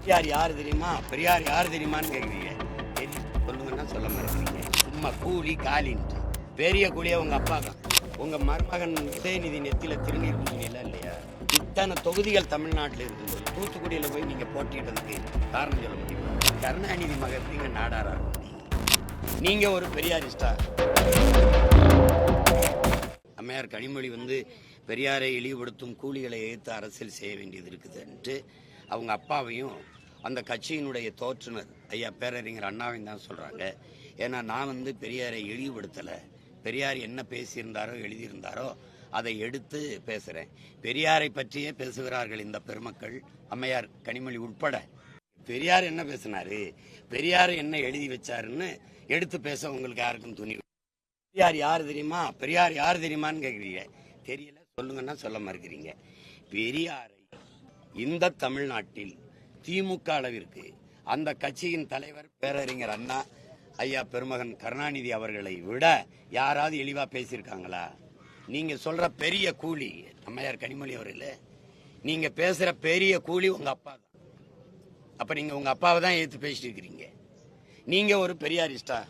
பெரியார் யார் தெரியுமா? பெரியார் யார் தெரியுமான்னு கேட்குறீங்க. சொல்லுங்கன்னா சொல்ல மாட்டேங்கிறீங்க. சும்மா கூலி காலின்ட்டு பெரிய கூலியா உங்க அப்பா தான். உங்க மருமகன் உதயநிதி நெத்தியில திருநீர் பூசினீங்களா இல்லையா? இத்தனை தொகுதிகள் தமிழ்நாட்டில் இருக்கும்போது தூத்துக்குடியில் போய் நீங்க போட்டிட்டதுக்கு காரணம் சொல்ல முடியுமா? கருணாநிதி மக எப்படிங்க நாடாரா நீங்க ஒரு பெரியாரிஸ்டா? அம்மையார் கனிமொழி பெரியாரை இழிவுபடுத்தும் கூலிகளை எதிர்த்து அரசியல் செய்ய வேண்டியது இருக்குதுன்ட்டு அவங்க அப்பாவையும் அந்த கட்சியினுடைய தோற்றுனர் ஐயா பேரறிஞர் அண்ணாவையும் தான் சொல்றாங்க. ஏன்னா நான் பெரியாரை இழிவுபடுத்தலை. பெரியார் என்ன பேசியிருந்தாரோ எழுதியிருந்தாரோ அதை எடுத்து பேசுறேன். பெரியாரை பற்றியே பேசுகிறார்கள் இந்த பெருமக்கள், அம்மையார் கனிமொழி உட்பட. பெரியார் என்ன பேசினாரு, பெரியார் என்ன எழுதி வச்சாருன்னு எடுத்து பேச உங்களுக்கு யாருக்கும் துணிவு. பெரியார் யார் தெரியுமா? பெரியார் யார் தெரியுமான்னு கேட்குறீங்க. தெரியல சொல்லுங்கன்னா சொல்ல மறுக்கிறீங்க. பெரியாரை இந்த தமிழ்நாட்டில் திமுக அளவிற்கு அந்த கட்சியின் தலைவர் பேரறிஞர் அண்ணா ஐயா பெருமகன் கருணாநிதி அவர்களை விட யாராவது இழிவா பேசியிருக்காங்களா? நீங்க சொல்ற பெரிய கூலி அம்மையார் கனிமொழி அவர்களே, நீங்க பேசுற பெரிய கூலி உங்க அப்பா தான். அப்ப நீங்க உங்க அப்பாவை தான் ஏத்து பேசிட்டு இருக்கிறீங்க. நீங்க ஒரு பெரியாரிஸ்டா?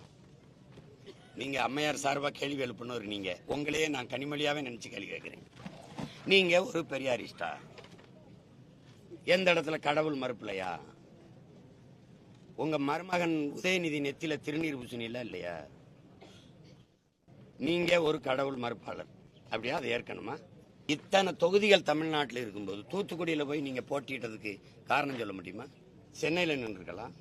நீங்க அம்மையார் சார்பா கேள்வி எழுப்பினவர் நீங்க. உங்களையே நான் கனிமொழியாவே நினைச்சு கேள்வி கேட்கிறேன். நீங்க ஒரு பெரியாரிஸ்டா? எந்த இடத்துல கடவுள் மறுப்பில்லையா? உங்க மருமகன் உதயநிதி நெத்தியில திருநீர் பூசினீங்களா இல்லையா? நீங்க ஒரு கடவுள் மறுப்பாளர் அப்படியா? அதை ஏற்கனமா? இத்தனை தொகுதிகள் தமிழ்நாட்டில் இருக்கும்போது தூத்துக்குடியில போய் நீங்க போட்டிட்டதுக்கு காரணம் சொல்ல முடியுமா? சென்னையில் நின்றுருக்கலாம்,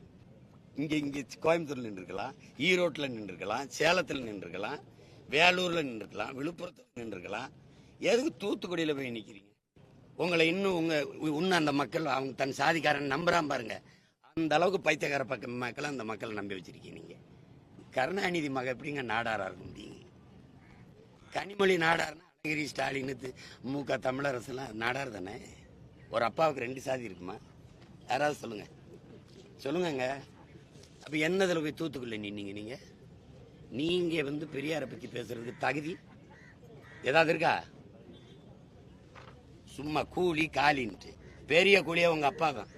இங்க கோயம்புத்தூர்ல நின்றுருக்கலாம், ஈரோட்டில் நின்றுருக்கலாம், சேலத்தில் நின்றுருக்கலாம், வேலூர்ல நின்றுருக்கலாம், விழுப்புரத்தில் நின்றுருக்கலாம். எதுக்கு தூத்துக்குடியில போய் நிக்கிறீங்க? உங்களை இன்னும் அந்த மக்கள் அவங்க தன் சாதிக்காரன் நம்புறான் பாருங்க. அந்த அளவுக்கு பைத்தியக்கார மக்களை அந்த மக்களை நம்பி வச்சிருக்கீங்க நீங்க. கருணாநிதி மக எப்படிங்க நாடாரா இருக்கும்? கனிமொழி நாடார்னா அழகிரி ஸ்டாலின் முக தமிழரசுலாம் நாடார் தானே. ஒரு அப்பாவுக்கு 2 சாதி இருக்குமா? யாராவது சொல்லுங்க சொல்லுங்க. அப்ப என்னதுல போய் தூத்துக்குள்ள நின்னீங்க? நீங்க பெரியாரை பத்தி பேசுறதுக்கு தகுதி ஏதாவது இருக்கா? சும்மா கூலி காலின்ட்டு பெரிய கூலியா உங்க அப்பா தான்.